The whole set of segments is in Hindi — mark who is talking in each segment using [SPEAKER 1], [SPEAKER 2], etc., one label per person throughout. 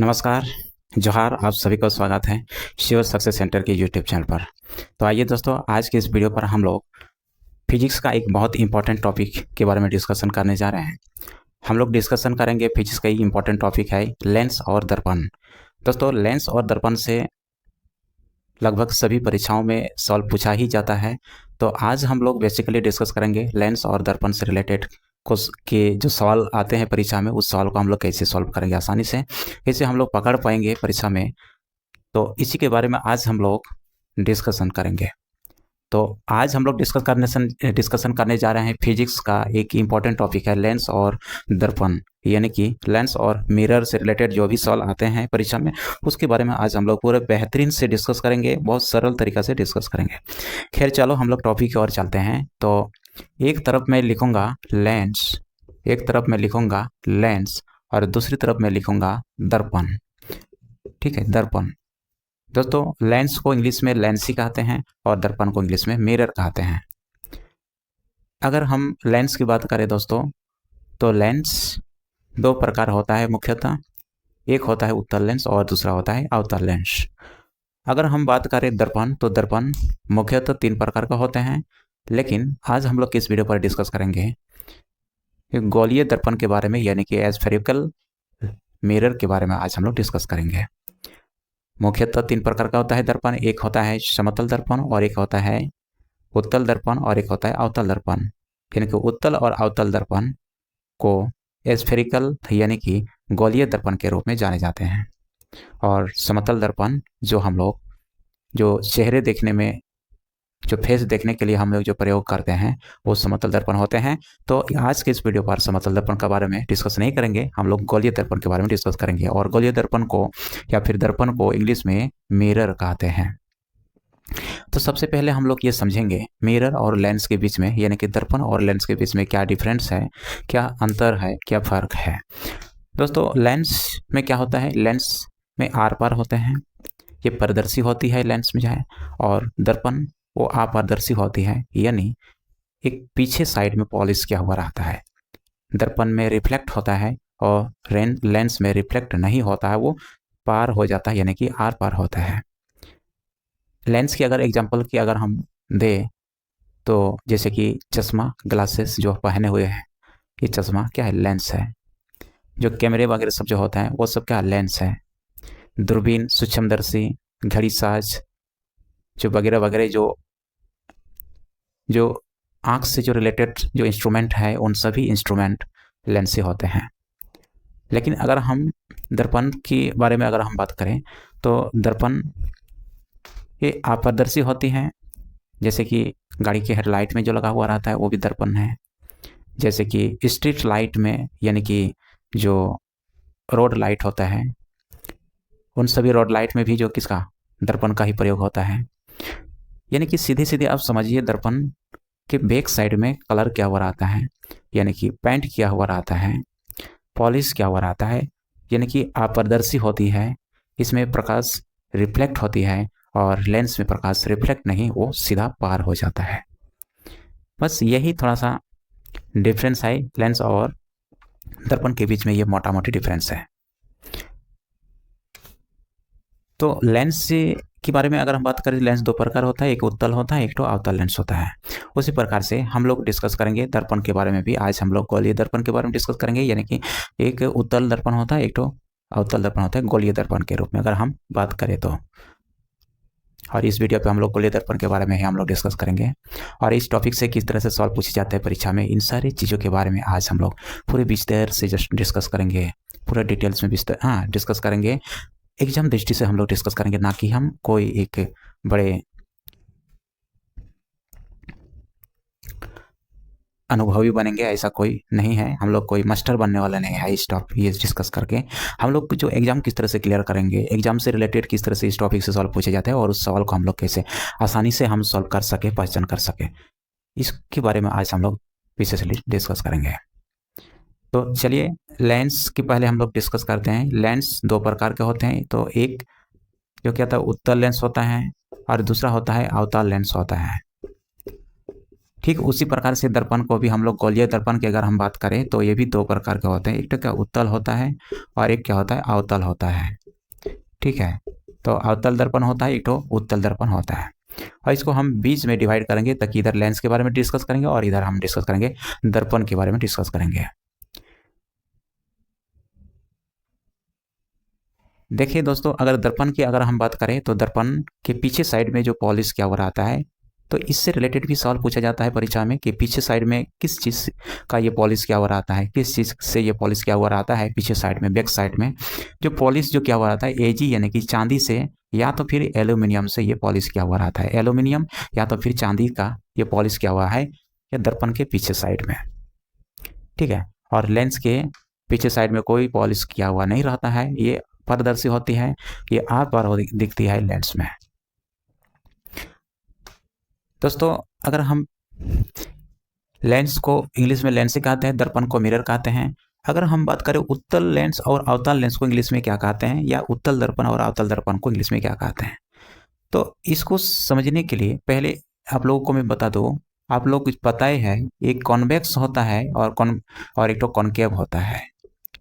[SPEAKER 1] नमस्कार, जोहार। आप सभी को स्वागत है श्योर सक्सेस सेंटर के यूट्यूब चैनल पर। तो आइए दोस्तों, आज के इस वीडियो पर हम लोग फिजिक्स का एक बहुत इंपॉर्टेंट टॉपिक के बारे में डिस्कशन करने जा रहे हैं। हम लोग डिस्कशन करेंगे फिजिक्स का एक इंपॉर्टेंट टॉपिक है लेंस और दर्पण। दोस्तों, लेंस और दर्पण से लगभग सभी परीक्षाओं में सवाल पूछा ही जाता है। तो आज हम लोग बेसिकली डिस्कस करेंगे लेंस और दर्पण से रिलेटेड कुछ के जो सवाल आते हैं परीक्षा में, उस सवाल को हम लोग कैसे सॉल्व करेंगे आसानी से, कैसे हम लोग पकड़ पाएंगे परीक्षा में। तो इसी के बारे में आज हम लोग डिस्कशन करेंगे। तो आज हम लोग डिस्कशन करने जा रहे हैं फिजिक्स का एक इम्पॉर्टेंट टॉपिक है लेंस और दर्पण, यानी कि लेंस और मिरर से रिलेटेड जो भी सवाल आते हैं परीक्षा में, उसके बारे में आज हम लोग पूरे बेहतरीन से डिस्कस करेंगे, बहुत सरल तरीका से डिस्कस करेंगे। खैर चलो, हम लोग टॉपिक की ओर चलते हैं। तो एक तरफ मैं लिखूंगा लेंस और दूसरी तरफ मैं लिखूंगा दर्पण। ठीक है, दर्पण। दोस्तों, लेंस को इंग्लिश में लेंस ही कहते हैं और दर्पण को इंग्लिश में मिरर कहते हैं। अगर हम लेंस की बात करें दोस्तों, तो लेंस दो प्रकार होता है मुख्यतः। एक होता है उत्तल लेंस और दूसरा होता है अवतल लेंस। अगर हम बात करें दर्पण, तो दर्पण मुख्यतः तीन प्रकार का होते हैं, लेकिन आज हम लोग इस वीडियो पर डिस्कस करेंगे गोलीय दर्पण के बारे में, यानी कि एस्फेरिकल मिरर के बारे में आज हम लोग डिस्कस करेंगे। मुख्यतः तीन प्रकार का होता है दर्पण। एक होता है समतल दर्पण, और एक होता है उत्तल दर्पण, और एक होता है अवतल दर्पण। यानी कि उत्तल और अवतल दर्पण को एस्फेरिकल यानी कि गोलीय दर्पण के रूप में जाने जाते हैं, और समतल दर्पण जो हम लोग जो चेहरे देखने में, जो फेस देखने के लिए हम लोग जो प्रयोग करते हैं, वो समतल दर्पण होते हैं। तो आज के इस वीडियो पर समतल दर्पण के बारे में डिस्कस नहीं करेंगे, हम लोग गोलीय दर्पण के बारे में डिस्कस करेंगे। और गोलीय दर्पण को या फिर दर्पण को इंग्लिश में मिरर कहते हैं। तो सबसे पहले हम लोग ये समझेंगे मिरर और लेंस के बीच में, यानी कि दर्पण और लेंस के बीच में क्या डिफरेंस है, क्या अंतर है, क्या फर्क है। दोस्तों, लेंस में क्या होता है, लेंस में आर पार होते हैं, ये पारदर्शी होती है लेंस में जो है, और दर्पण वो अपारदर्शी होती है, यानी एक पीछे साइड में पॉलिश किया हुआ रहता है। दर्पण में रिफ्लेक्ट होता है और लेंस में रिफ्लेक्ट नहीं होता है, वो पार हो जाता है, यानी कि आर पार होता है। लेंस की अगर एग्जांपल की अगर हम दें, तो जैसे कि चश्मा, ग्लासेस जो पहने हुए हैं, ये चश्मा क्या है, लेंस है। जो कैमरे वगैरह सब जो होता है वो सब क्या, लेंस है। दूरबीन, सूक्ष्मदर्शी, घड़ी साज जो वगैरह वगैरह जो आँख से जो रिलेटेड जो इंस्ट्रूमेंट है, उन सभी इंस्ट्रूमेंट लेंस से होते हैं। लेकिन अगर हम दर्पण के बारे में अगर हम बात करें, तो दर्पण ये अपारदर्शी होती हैं। जैसे कि गाड़ी के हेडलाइट में जो लगा हुआ रहता है वो भी दर्पण है। जैसे कि स्ट्रीट लाइट में, यानी कि जो रोड लाइट होता है, उन सभी रोड लाइट में भी जो किसका, दर्पण का ही प्रयोग होता है। यानी कि सीधे सीधे आप समझिए, दर्पण के बैक साइड में कलर किया हुआ रहता है, यानी कि पेंट किया हुआ रहता है, पॉलिश किया हुआ रहता है, यानी कि अपारदर्शी होती है। इसमें प्रकाश रिफ्लेक्ट होती है, और लेंस में प्रकाश रिफ्लेक्ट नहीं, वो सीधा पार हो जाता है। बस यही थोड़ा सा डिफरेंस है लेंस और दर्पण के बीच में, ये मोटा मोटी डिफरेंस है। तो लेंस के बारे में अगर हम बात करें, लेंस दो प्रकार होता है, एक उत्तल होता है, एक तो अवतल लेंस होता है। उसी प्रकार से हम लोग डिस्कस करेंगे दर्पण के बारे में भी। आज हम लोग गोलीय दर्पण के बारे में डिस्कस करेंगे, यानी कि एक उत्तल दर्पण होता है, एक तो अवतल दर्पण होता है गोलीय दर्पण के रूप में अगर हम बात करें तो। और इस वीडियो पे हम लोग गोलीय दर्पण के बारे में ही हम लोग डिस्कस करेंगे, और इस टॉपिक से किस तरह से सवाल पूछे जाते हैं परीक्षा में, इन सारी चीज़ों के बारे में आज हम लोग पूरे विस्तार से डिस्कस करेंगे, पूरे डिटेल्स में डिस्कस करेंगे। एग्जाम दृष्टि से हम लोग डिस्कस करेंगे, ना कि हम कोई एक बड़े अनुभवी बनेंगे, ऐसा कोई नहीं है। हम लोग कोई मास्टर बनने वाला नहीं है। इस टॉपिक ये डिस्कस करके हम लोग जो एग्जाम किस तरह से क्लियर करेंगे, एग्जाम से रिलेटेड किस तरह से इस टॉपिक से सवाल पूछे जाते हैं, और उस सवाल को हम लोग कैसे आसानी से हम सॉल्व कर सके, पहचान कर सके, इसके बारे में आज हम लोग विशेषली डिस्कस करेंगे। तो चलिए, लेंस के पहले हम लोग डिस्कस करते हैं। लेंस दो प्रकार के होते हैं, तो एक जो क्या होता है, उत्तल लेंस होता है, और दूसरा होता है अवतल लेंस होता है। ठीक उसी प्रकार से दर्पण को भी हम लोग गोलीय दर्पण की अगर हम बात करें तो ये भी दो प्रकार के होते हैं, एक तो क्या उत्तल होता है और एक क्या होता है अवतल होता है। ठीक है, तो अवतल दर्पण होता है, एक तो उत्तल दर्पण होता है। और इसको हम बीच में डिवाइड करेंगे ताकि इधर लेंस के बारे में डिस्कस करेंगे और इधर हम डिस्कस करेंगे दर्पण के बारे में डिस्कस करेंगे। देखिए दोस्तों, अगर दर्पण की अगर हम बात करें तो दर्पण के पीछे साइड में जो पॉलिश किया हुआ रहता है, तो इससे रिलेटेड भी सवाल पूछा जाता है परीक्षा में कि पीछे साइड में किस चीज़ का ये पॉलिश किया हुआ रहता है, किस चीज़ से ये पॉलिश किया हुआ रहता है। पीछे साइड में, बैक साइड में जो पॉलिश जो किया हुआ रहता है एजी यानी कि चांदी से या तो फिर एल्यूमिनियम से ये पॉलिश किया हुआ रहता है, एल्यूमिनियम या तो फिर चांदी का ये पॉलिश किया हुआ है या दर्पण के पीछे साइड में। ठीक है, और लेंस के पीछे साइड में कोई पॉलिश किया हुआ नहीं रहता है, ये पारदर्शी होती है, ये आर पार दिखती है लेंस में। दोस्तों, अगर हम लेंस को इंग्लिश में लेंस कहते हैं, दर्पण को मिरर कहते हैं। अगर हम बात करें उत्तल लेंस और अवतल लेंस को इंग्लिश में क्या कहते हैं, या उत्तल दर्पण और अवतल दर्पण को इंग्लिश में क्या कहते हैं, तो इसको समझने के लिए पहले आप लोगों को मैं बता दूं, आप लोग कुछ पता ही है, एक कॉन्वेक्स होता है और एक तो कॉनकेव होता है।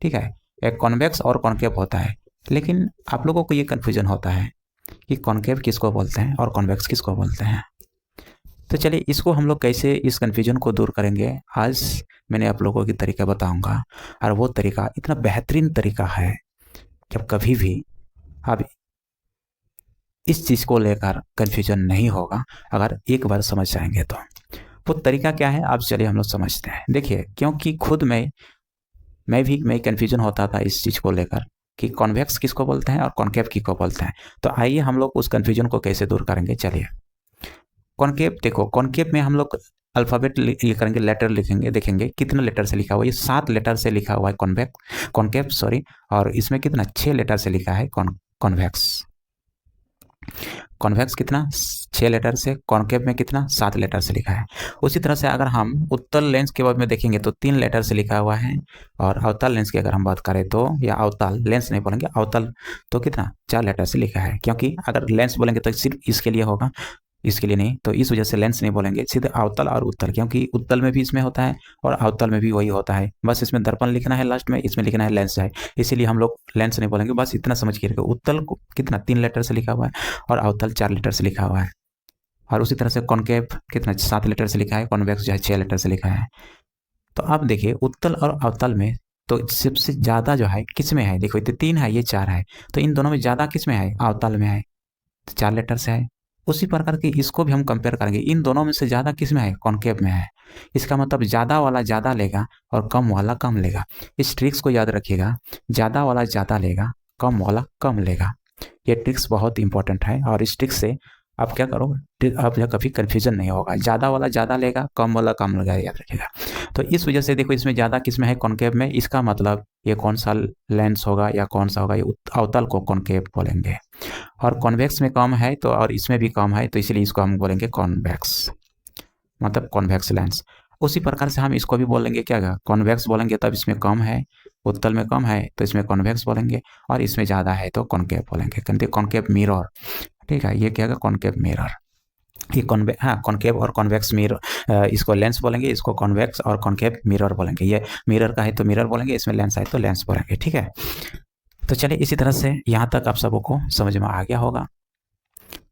[SPEAKER 1] ठीक है, एक कॉन्वेक्स और कॉनकेव होता है, लेकिन आप लोगों को ये कन्फ्यूजन होता है कि कॉनकेव किसको बोलते हैं और कॉन्वेक्स किसको बोलते हैं। तो चलिए इसको हम लोग कैसे इस कन्फ्यूजन को दूर करेंगे, आज मैंने आप लोगों की तरीका बताऊंगा। और वो तरीका इतना बेहतरीन तरीका है कि अब कभी भी आप इस चीज़ को लेकर कन्फ्यूजन नहीं होगा अगर एक बार समझ जाएंगे तो। वो तरीका क्या है, आप चलिए हम लोग समझते हैं। देखिए, क्योंकि खुद मैं कन्फ्यूजन होता था इस चीज़ को लेकर कि कॉन्वेक्स किसको बोलते हैं और कॉनकेव किसको बोलते हैं। तो आइए हम लोग उस कन्फ्यूजन को कैसे दूर करेंगे। चलिए, कॉनकेव देखो, कॉनकेव में हम लोग अल्फ़ाबेट ये करेंगे, लेटर लिखेंगे, देखेंगे कितना लेटर से लिखा हुआ है। ये 7 लेटर से लिखा हुआ है कॉनकेव सॉरी, और इसमें कितना 6 लेटर से लिखा है कॉन्वेक्स। कॉन्वेक्स कितना 6 लेटर से, कॉनकेव में कितना 7 लेटर से लिखा है। उसी तरह से अगर हम उत्तल लेंस के बाद में देखेंगे तो 3 लेटर से लिखा हुआ है, और अवतल लेंस की अगर हम बात करें तो, या अवतल लेंस नहीं बोलेंगे, अवतल तो कितना 4 लेटर से लिखा है। क्योंकि अगर लेंस बोलेंगे तो सिर्फ इसके लिए होगा, इसके लिए नहीं, तो इस वजह से लेंस नहीं बोलेंगे, सीधे अवतल और उत्तल, क्योंकि उत्तल में भी इसमें होता है और अवतल में भी वही होता है। बस इसमें दर्पण लिखना है लास्ट में, इसमें लिखना है लेंस है, इसीलिए हम लोग लेंस नहीं बोलेंगे। बस इतना समझ के रखो, उत्तल को कितना 3 लेटर से लिखा हुआ है और अवतल 4 लेटर से लिखा हुआ है। और उसी तरह से कॉनकेव कितना 7 लेटर से लिखा है, कॉन्वेक्स जो है 6 लेटर से लिखा है। तो आप देखिए उत्तल और अवतल में तो सबसे ज़्यादा जो है किस में है, देखो ये 3 है, ये 4 है, तो इन दोनों में ज़्यादा किस में है, अवतल में है, तो 4 लेटर से है। उसी प्रकार की इसको भी हम कंपेयर करेंगे, इन दोनों में से ज़्यादा किस में है, कॉनकेव में है। इसका मतलब ज़्यादा वाला ज़्यादा लेगा और कम वाला कम लेगा। इस ट्रिक्स को याद रखिएगा, ज़्यादा वाला ज़्यादा लेगा, कम वाला कम लेगा। ये ट्रिक्स बहुत इंपॉर्टेंट है, और इस ट्रिक्स से आप क्या करो, आप जो कभी कन्फ्यूजन नहीं होगा। ज़्यादा वाला ज़्यादा लेगा, कम वाला कम लेगा, याद रखिएगा। तो इस वजह से देखो, इसमें ज़्यादा किस में है, कॉनकेव में, इसका मतलब ये कौन सा लेंस होगा या कौन सा होगा, ये अवतल को कॉनकेव बोलेंगे। और कॉन्वेक्स में कम है तो, और इसमें भी कम है, तो इसलिए इसको हम बोलेंगे कॉन्वेक्स, मतलब कॉन्वेक्स लेंस। उसी प्रकार से हम इसको भी बोलेंगे क्या, कॉन्वेक्स बोलेंगे तब इसमें कम है, उत्तल में कम है तो इसमें कॉन्वेक्स बोलेंगे, और इसमें ज़्यादा है तो कॉनकेव बोलेंगे, कहते कॉनकेव मिरर। ठीक है, ये क्या है, कॉनकेव मिरर। ये कॉनकेव और कॉन्वेक्स मिरर, इसको लेंस बोलेंगे, इसको कॉन्वेक्स और कॉनकेव मिरर बोलेंगे। ये मिरर का है तो मिरर बोलेंगे, इसमें लेंस है तो लेंस बोलेंगे। ठीक है, तो चलिए इसी तरह से यहाँ तक आप सबों को समझ में आ गया होगा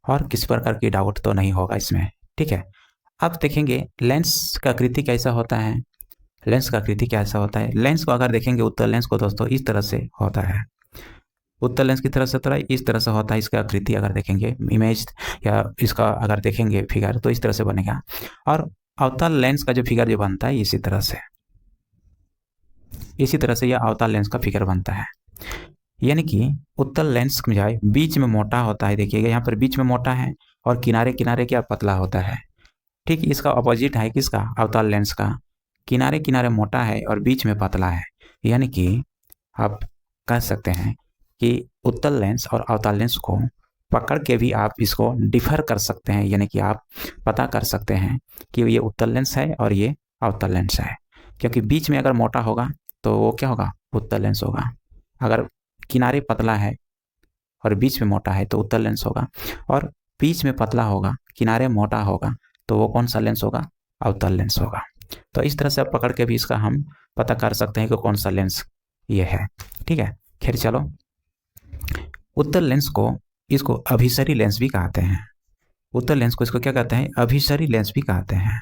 [SPEAKER 1] और किसी प्रकार की डाउट तो नहीं होगा इसमें। ठीक है, अब देखेंगे लेंस का आकृति कैसा होता है। लेंस का आकृति कैसा होता है, लेंस को अगर देखेंगे उत्तल लेंस को दोस्तों, इस तरह से होता है। उत्तल लेंस की तरह से थोड़ा इस तरह से होता है। इसका आकृति अगर देखेंगे इमेज, या इसका अगर देखेंगे फिगर, तो इस तरह से बनेगा। और अवतल लेंस का जो फिगर जो बनता है इसी तरह से यह अवतल लेंस का फिगर बनता है। यानी कि उत्तल लेंस में जाए बीच में मोटा होता है, देखिएगा यहाँ पर बीच में मोटा है और किनारे किनारे क्या पतला होता है। ठीक इसका अपोजिट है किसका, अवतल लेंस का, किनारे किनारे मोटा है और बीच में पतला है। यानी कि आप कह सकते हैं कि उत्तल लेंस और अवतल लेंस को पकड़ के भी आप इसको डिफर कर सकते हैं, यानी कि आप पता कर सकते हैं कि ये उत्तल लेंस है और ये अवतल लेंस है। क्योंकि बीच में अगर मोटा होगा तो वो क्या होगा, उत्तल लेंस होगा। अगर किनारे पतला है और बीच में मोटा है तो उत्तल लेंस होगा, और बीच में पतला होगा, किनारे मोटा होगा, तो वो कौन सा लेंस होगा, अवतल लेंस होगा। तो इस तरह से आप पकड़ के भी इसका हम पता कर सकते हैं कि कौन सा लेंस ये है। ठीक है, खैर चलो, उत्तल लेंस को इसको अभिसरी लेंस भी कहते हैं। उत्तल लेंस को इसको क्या कहते हैं? अभिसरी लेंस भी कहते हैं।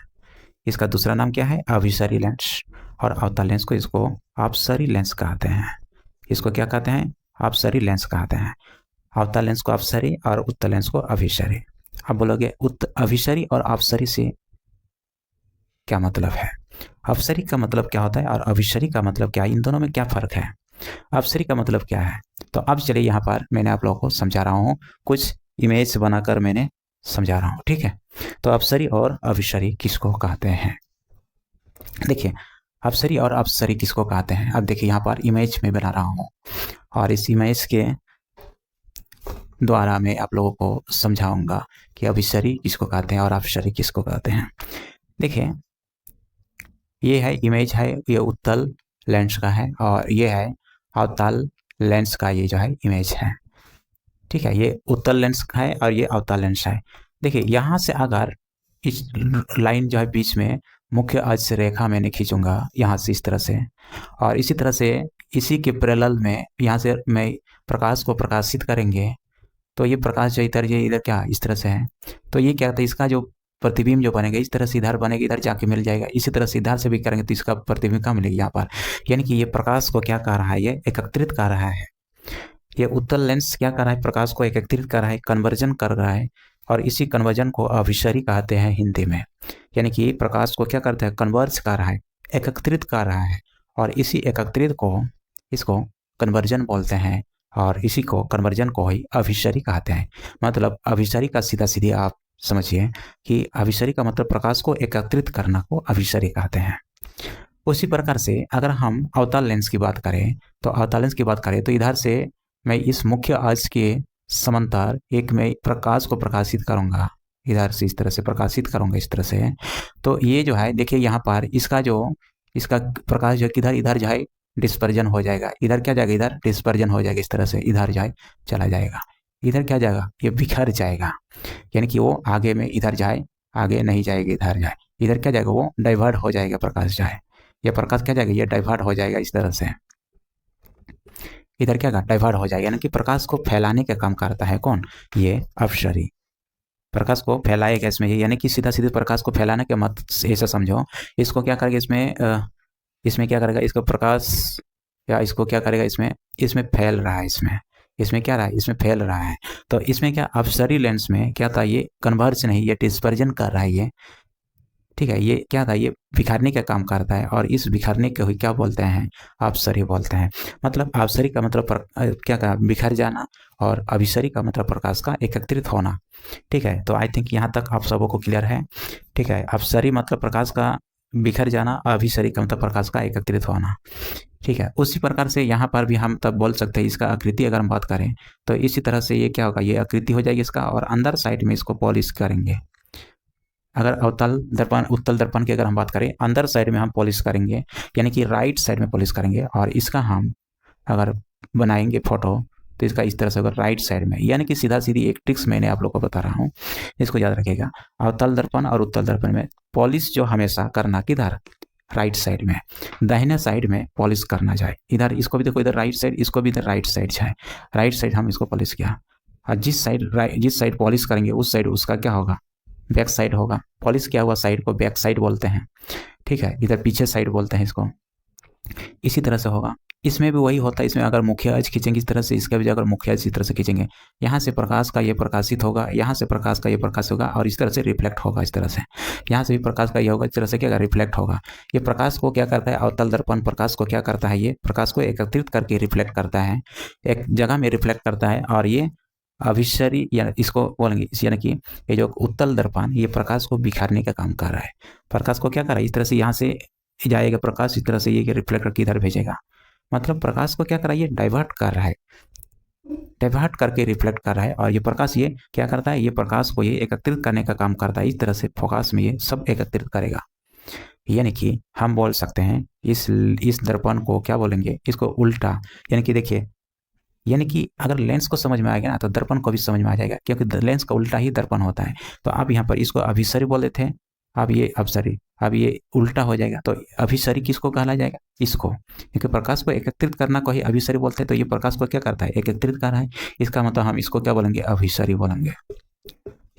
[SPEAKER 1] इसका दूसरा नाम क्या है? अभिसरी लेंस। और अवतल लेंस को इसको अपसरी लेंस कहते हैं। इसको क्या कहते हैं? अपसरी लेंस कहते हैं। अवतल लेंस को अपसरी और उत्तल लेंस को अभिसरी। अब बोलोगे अभिसरी और अपसरी से क्या मतलब है? अपसरी का मतलब क्या होता है और अभिसरी का मतलब क्या है? इन दोनों में क्या फर्क है? अपसरी का मतलब क्या है? तो अब चलिए यहाँ पर मैंने आप लोगों को समझा रहा हूँ, कुछ इमेज बनाकर मैंने समझा रहा हूँ। ठीक है, तो अपसरी और अभिसरी किसको कहते हैं? देखिए, अपसरी और अपसरी किसको कहते हैं? अब देखिए यहाँ पर इमेज में बना रहा हूँ और इस इमेज के द्वारा मैं आप लोगों को समझाऊंगा कि अभिसरी किसको कहते हैं और अपसरी किसको कहते हैं। देखिए, ये है इमेज है, ये उत्तल लेंस का है और ये है अवतल लेंस का, ये जो है इमेज है। ठीक है, ये उत्तल लेंस का है और ये अवतल लेंस है। देखिए, यहाँ से अगर इस लाइन जो है बीच में मुख्य अक्ष से रेखा मैंने खींचूंगा यहाँ से इस तरह से, और इसी तरह से इसी के पैरेलल में यहाँ से मैं प्रकाश को प्रकाशित करेंगे, तो ये प्रकाश जो इधर, ये इधर क्या इस तरह से है, तो ये क्या होता है, इसका जो प्रतिबिंब जो बनेगा इस तरह से इधर बनेगा, इधर जाके मिल जाएगा। इसी तरह से इधर से भी करेंगे तो इसका प्रतिबिंब कहाँ मिलेगी? यहाँ पर। यानी कि ये प्रकाश को क्या कर रहा है? ये एकत्रित कर रहा है। ये उत्तल लेंस क्या कर रहा है? प्रकाश को एकत्रित कर रहा है, कन्वर्जन कर रहा है, और इसी कन्वर्जन को अभिसरी कहते हैं हिंदी में। यानी कि प्रकाश को क्या करता है? कन्वर्ज कर रहा है, एकत्रित कर रहा है, और इसी एकत्रित को इसको कन्वर्जन बोलते हैं, और इसी को कन्वर्जन को ही अभिसरी कहते हैं। मतलब अभिसरी का सीधा सीधी आप समझिए कि अभिसरी का मतलब प्रकाश को एकत्रित करना को अभिसरी कहते हैं। उसी प्रकार से अगर हम अवतल लेंस की बात करें तो इधर से मैं इस मुख्य अक्ष के समांतर एक में प्रकाश को प्रकाशित करूंगा, इधर से इस तरह से प्रकाशित करूंगा इस तरह से। तो ये जो है देखिए यहाँ पर इसका प्रकाश जो किधर इधर जो है डिस्पर्जन हो जाएगा, इधर क्या जाएगा? इधर डिस्पर्जन हो जाएगा, इस तरह से इधर जाए चला जाएगा, इधर क्या जाएगा? ये बिखर जाएगा। यानी कि वो आगे में इधर जाए, आगे नहीं जाएगा, इधर जाए, इधर क्या जाएगा? वो डाइवर्ट हो जाएगा, प्रकाश जाए, ये प्रकाश क्या जाएगा? ये डाइवर्ट हो जाएगा इस तरह से, इधर क्या डाइवर्ट हो जाएगा। यानी कि प्रकाश को फैलाने का काम करता है कौन? ये अपसरी। प्रकाश को फैलाएगा इसमें, यानी कि सीधा सीधे प्रकाश को फैलाने के मत ऐसा समझो। इसको क्या करेगा? इसमें क्या करेगा? इसको प्रकाश या इसको क्या करेगा? इसमें फैल रहा है, इसमें क्या रहा है? इसमें फैल रहा है। तो इसमें क्या अपसरी लेंस में क्या था? ये कन्वर्ज नहीं, ये डिस्पर्जन कर रहा है ये। ठीक है, ये क्या था? ये बिखरने का काम करता है, और इस बिखरने को ही क्या बोलते हैं? अपसरी बोलते हैं। मतलब अपसरी का मतलब क्या कहा? बिखर जाना, और अभिसरी का मतलब प्रकाश का एकत्रित होना। ठीक है, तो आई थिंक यहाँ तक आप सबों को क्लियर है। ठीक है, अपसरी मतलब प्रकाश का बिखर जाना, अभिसरी का मतलब प्रकाश का एकत्रित होना। ठीक है, उसी प्रकार से यहाँ पर भी हम तब बोल सकते हैं, इसका आकृति अगर हम बात करें तो इसी तरह से ये क्या होगा? ये आकृति हो जाएगी इसका, और अंदर साइड में इसको पॉलिश करेंगे। अगर उत्तल दर्पण की अगर हम बात करें, अंदर साइड में हम पॉलिश करेंगे, यानी कि राइट साइड में पॉलिश करेंगे, और इसका हम अगर बनाएंगे फोटो तो इसका इस तरह से होगा राइट साइड में। यानी कि सीधा सीधी एक ट्रिक्स मैंने आप लोग को बता रहा हूँ, इसको याद रखिएगा। अवतल दर्पण और उत्तल दर्पण में पॉलिश जो हमेशा करना किधर? राइट साइड में, दाहिने साइड में पॉलिश करना जाए। इधर इसको भी देखो, इधर राइट साइड, इसको भी इधर राइट साइड जाए, राइट साइड हम इसको पॉलिश किया, और जिस साइड पॉलिश करेंगे उस साइड उसका क्या होगा? बैक साइड होगा। पॉलिश किया हुआ साइड को बैक साइड बोलते हैं। ठीक है, इधर पीछे साइड बोलते हैं इसको। इसी तरह से होगा, इसमें भी वही होता है। इसमें अगर मुख्य अक्ष खींचेंगे इस तरह से, इसका भी अगर मुख्य अक्ष इस तरह से खींचेंगे, यहाँ से प्रकाश का ये प्रकाशित होगा, यहाँ से प्रकाश का ये प्रकाश होगा, और इस तरह से रिफ्लेक्ट होगा इस तरह से। यहाँ से भी प्रकाश का ये होगा, इस तरह से क्या रिफ्लेक्ट होगा। ये प्रकाश को क्या करता है? अवतल दर्पण प्रकाश को क्या करता है? ये प्रकाश को एकत्रित करके रिफ्लेक्ट करता है, एक जगह में रिफ्लेक्ट करता है, और ये अभिसरी या इसको बोलेंगे, यानी कि ये जो उत्तल दर्पण ये प्रकाश को बिखारने का काम कर रहा है। प्रकाश को क्या कर रहा है? इस तरह से यहाँ से जाएगा प्रकाश, इस तरह से ये रिफ्लेक्ट करके इधर भेजेगा। मतलब प्रकाश को क्या कर रहा है? ये डाइवर्ट कर रहा है, डाइवर्ट करके रिफ्लेक्ट कर रहा है। और ये प्रकाश ये क्या करता है? ये प्रकाश को ये एकत्रित करने का काम करता है। इस तरह से फोकस में ये सब एकत्रित करेगा। यानी कि हम बोल सकते हैं इस दर्पण को क्या बोलेंगे? इसको उल्टा। यानी कि देखिए, यानी कि अगर लेंस को समझ में आ गया ना तो दर्पण को भी समझ में आ जाएगा, क्योंकि लेंस का उल्टा ही दर्पण होता है। तो आप यहाँ पर इसको अभिसरी बोल देते हैं, अब ये अपसरी, अब ये उल्टा हो जाएगा, तो अभिसरी किसको कहला जाएगा? इसको, क्योंकि प्रकाश को एकत्रित करना को ही अभिसरी बोलते हैं, तो ये प्रकाश को क्या करता है? एकत्रित कर रहा है। इसका मतलब हम इसको क्या बोलेंगे? अभिसरी बोलेंगे।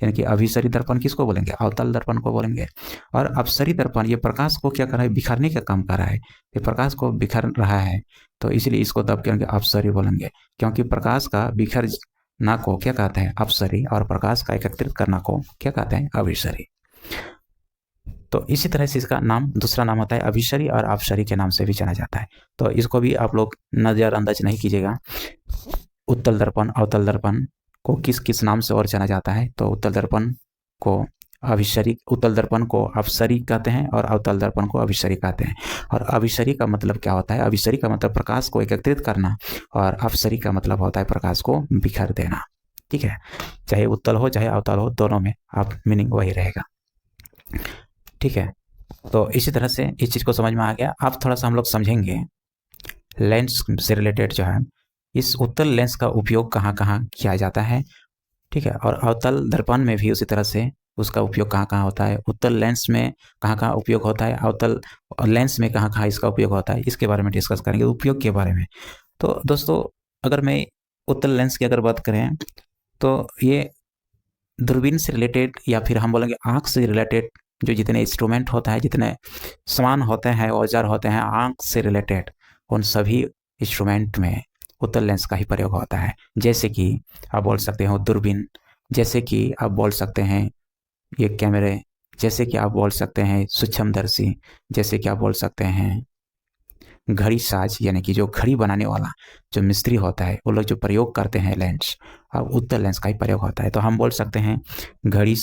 [SPEAKER 1] यानी कि अभिसरी दर्पण किसको बोलेंगे? अवतल दर्पण को बोलेंगे। और अपसरी दर्पण ये प्रकाश को क्या कर रहा है? बिखरने का काम कर रहा है, ये प्रकाश को बिखर रहा है, तो इसलिए इसको तब क्या अपसरी बोलेंगे, क्योंकि प्रकाश का बिखरना को क्या कहते हैं? अपसरी, और प्रकाश का एकत्रित करना को क्या कहते हैं? अभिसरी। तो इसी तरह से इसका नाम, दूसरा नाम होता है अभिसरी, और अपसरी के नाम से भी जाना जाता है। तो इसको भी आप लोग नजरअंदाज नहीं कीजिएगा। उत्तल दर्पण, अवतल दर्पण को किस किस नाम से और जाना जाता है? तो उत्तल दर्पण को अभिसरी, उत्तल दर्पण को अपसरी कहते हैं, और अवतल दर्पण को अभिसरी कहते हैं। और अभिसरी का मतलब क्या होता है? अभिसरी का मतलब प्रकाश को एकत्रित करना, और अपसरी का मतलब होता है प्रकाश को बिखर देना। ठीक है, चाहे उत्तल हो चाहे अवतल हो, दोनों में आप मीनिंग वही रहेगा। ठीक है, तो इसी तरह से इस चीज़ को समझ में आ गया। अब थोड़ा सा हम लोग समझेंगे लेंस से रिलेटेड जो है, इस उत्तल लेंस का उपयोग कहाँ कहाँ किया जाता है। ठीक है, और अवतल दर्पण में भी उसी तरह से उसका उपयोग कहाँ कहाँ होता है, उत्तल लेंस में कहाँ कहाँ उपयोग होता है, अवतल लेंस में कहाँ कहाँ इसका उपयोग होता है, इसके बारे में डिस्कस करेंगे, उपयोग के बारे में। तो दोस्तों, अगर मैं उत्तल लेंस की अगर बात करें, तो ये दूरबीन से रिलेटेड, या फिर हम बोलेंगे आँख से रिलेटेड, जो जितने इंस्ट्रूमेंट होता है, जितने सामान होते हैं, औजार होते हैं आँख से रिलेटेड, उन सभी इंस्ट्रूमेंट में उत्तल लेंस का ही प्रयोग होता है। जैसे कि आप बोल सकते हो दूरबीन, जैसे कि आप बोल सकते हैं ये कैमरे, जैसे कि आप बोल सकते हैं सूक्ष्मदर्शी, जैसे कि आप बोल सकते हैं घड़ी साज, यानी कि जो घड़ी बनाने वाला जो मिस्त्री होता है, वो लोग जो प्रयोग करते हैं लेंस, अब उत्तल लेंस का ही प्रयोग होता है। तो हम बोल सकते हैं घड़ी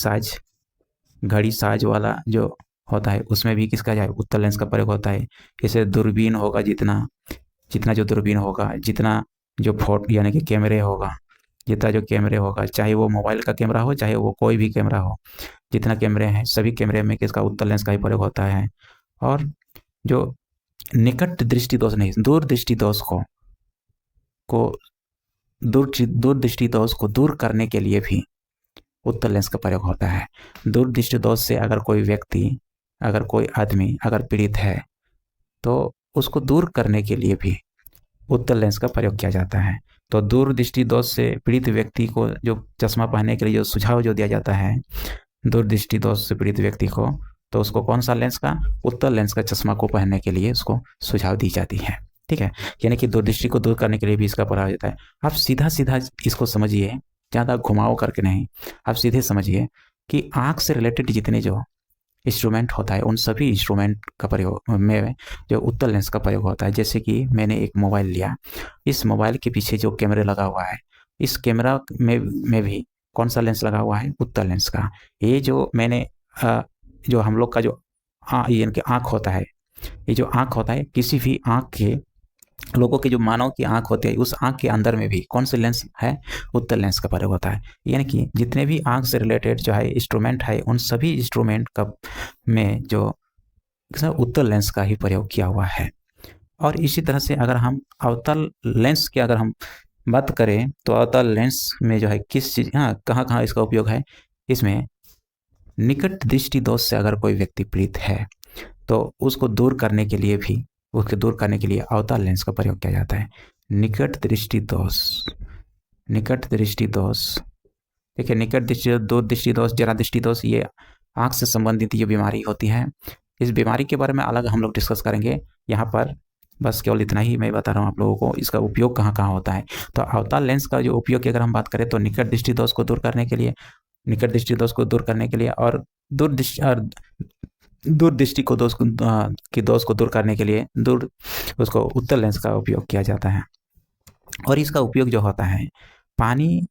[SPEAKER 1] साज वाला जो होता है, उसमें भी किसका जाए? उत्तल लेंस का प्रयोग होता है। जैसे दूरबीन होगा, जितना जो दूरबीन होगा, जितना जो फोटो यानी कि कैमरे होगा, जितना जो कैमरे होगा, चाहे वो मोबाइल का कैमरा हो, चाहे वो कोई भी कैमरा हो, जितना कैमरे हैं सभी कैमरे में किसका? उत्तल लेंस का ही प्रयोग होता है। और जो निकट दृष्टि दोष नहीं, दूर दृष्टि दोष को दूर दृष्टि दोष को दूर करने के लिए भी उत्तल लेंस का प्रयोग होता है। दूर दृष्टि दोष से अगर कोई व्यक्ति, अगर कोई आदमी अगर पीड़ित है, तो उसको दूर करने के लिए भी उत्तल लेंस का प्रयोग किया जाता है। तो दूर दृष्टि दोष से पीड़ित व्यक्ति को जो चश्मा पहनने के लिए जो सुझाव जो दिया जाता है दूर दृष्टि दोष से पीड़ित व्यक्ति को, तो उसको कौन सा लेंस का? उत्तल लेंस का चश्मा को पहनने के लिए उसको सुझाव दी जाती है। ठीक है, यानी कि दूरदृष्टि को दूर करने के लिए भी इसका प्रयोग होता है। आप सीधा सीधा इसको समझिए, ज़्यादा घुमाव करके नहीं, आप सीधे समझिए कि आँख से रिलेटेड जितने जो इंस्ट्रूमेंट होता है, उन सभी इंस्ट्रूमेंट का प्रयोग में जो उत्तल लेंस का प्रयोग होता है। जैसे कि मैंने एक मोबाइल लिया, इस मोबाइल के पीछे जो कैमरा लगा हुआ है, इस कैमरा में भी कौन सा लेंस लगा हुआ है? उत्तल लेंस का। ये जो मैंने जो हम लोग का जो यानी कि आँख होता है, ये जो आँख होता है, किसी भी आँख के लोगों के जो मानव की आँख होती है, उस आँख के अंदर में भी कौन से लेंस है? उत्तल लेंस का प्रयोग होता है। यानी कि जितने भी आँख से रिलेटेड जो है इंस्ट्रूमेंट है, उन सभी इंस्ट्रूमेंट का में जो उत्तल लेंस का ही प्रयोग किया हुआ है। और इसी तरह से अगर हम अवतल लेंस की अगर हम बात करें, तो अवतल लेंस में जो है किस चीज़, कहाँ कहाँ इसका उपयोग है? इसमें निकट दृष्टि दोष से अगर कोई व्यक्ति पीड़ित है, तो उसको दूर करने के लिए भी, उसके दूर करने के लिए अवतल लेंस का प्रयोग किया जाता है। निकट दृष्टि दोष, देखिए निकट दृष्टि, दूर दृष्टि दोष, जरा दृष्टि दोष, ये आँख से संबंधित ये बीमारी होती है। इस बीमारी के बारे में अलग हम लोग डिस्कस करेंगे। यहाँ पर बस केवल इतना ही मैं बता रहा हूँ आप लोगों को, इसका उपयोग कहाँ कहाँ होता है। तो अवतल लेंस का जो उपयोग की अगर हम बात करें, तो निकट दृष्टि दोष को दूर करने के लिए, और दूर दृष्टि को दोष को दूर करने के लिए उसको उत्तल लेंस का उपयोग किया जाता है। और इसका उपयोग जो होता है, पानी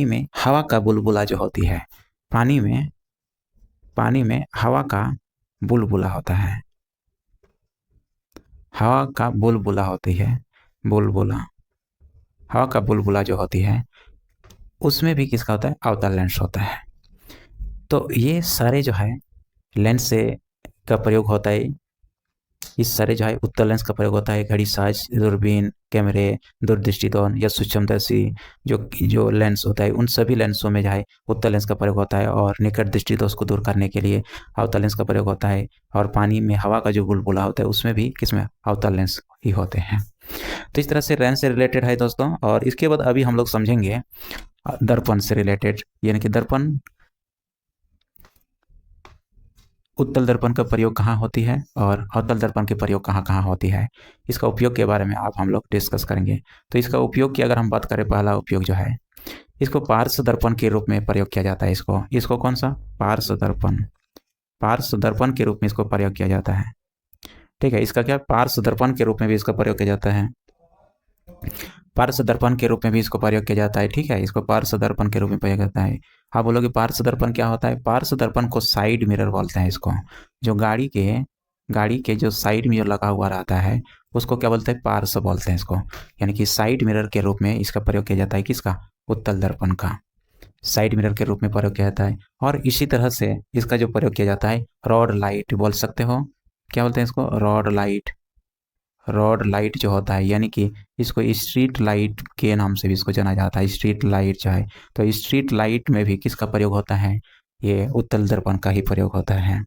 [SPEAKER 1] में हवा का बुलबुला जो होती है, पानी में हवा का बुलबुला होता है, हवा का बुलबुला होती है, हवा का बुलबुला जो होती है, उसमें भी किसका होता है? अवतल लेंस होता है। तो ये सारे जो है लेंस से का प्रयोग होता है, इस सारे जो है उत्तल लेंस का प्रयोग होता है। घड़ी साज, दूरबीन, कैमरे, दूरदृष्टिकोण या सूक्ष्मदर्शी जो लेंस होता है, उन सभी लेंसों में जो है उत्तल लेंस का प्रयोग होता है। और निकट दृष्टि दोष को दूर करने के लिए अवतल लेंस का प्रयोग होता है। और पानी में हवा का जो बुलबुला होता है उसमें भी किसमें अवतल लेंस ही होते हैं। तो इस तरह से लेंस से रिलेटेड है दोस्तों। और इसके बाद अभी हम लोग समझेंगे दर्पण से रिलेटेड, यानी कि दर्पण, उत्तल दर्पण का प्रयोग कहाँ होती है और अवतल दर्पण के प्रयोग कहाँ कहाँ होती है, इसका उपयोग के बारे में आप हम लोग डिस्कस करेंगे। तो इसका उपयोग की अगर हम बात करें, पहला उपयोग जो है इसको पार्श्व दर्पण के रूप में प्रयोग किया जाता है। इसको कौन सा, पार्श्व दर्पण के रूप में इसको प्रयोग किया जाता है। ठीक है, इसका क्या, पार्श्व दर्पण के रूप में भी इसका प्रयोग किया जाता है। पार्श्व दर्पण के रूप में भी इसको प्रयोग किया जाता है। ठीक है, इसको पार्श्व दर्पण के रूप में प्रयोग करता है। आप बोलोगे पार्श्व दर्पण क्या होता है? पार्श्व दर्पण को साइड मिरर बोलते हैं। इसको जो गाड़ी के जो साइड मिरर लगा हुआ रहता है उसको क्या बोलते हैं? पार्श्व बोलते हैं इसको। यानी कि साइड मिरर के रूप में इसका प्रयोग किया जाता है। किसका? उत्तल दर्पण का साइड मिरर के रूप में प्रयोग किया जाता है। और इसी तरह से इसका जो प्रयोग किया जाता है, रॉड लाइट बोल सकते हो। क्या बोलते हैं इसको? रॉड लाइट जो होता है, यानी कि इसको स्ट्रीट लाइट के नाम से भी इसको जाना जाता है। स्ट्रीट लाइट जो है, तो स्ट्रीट लाइट में भी किसका प्रयोग होता है? ये उत्तल दर्पण का ही प्रयोग होता है।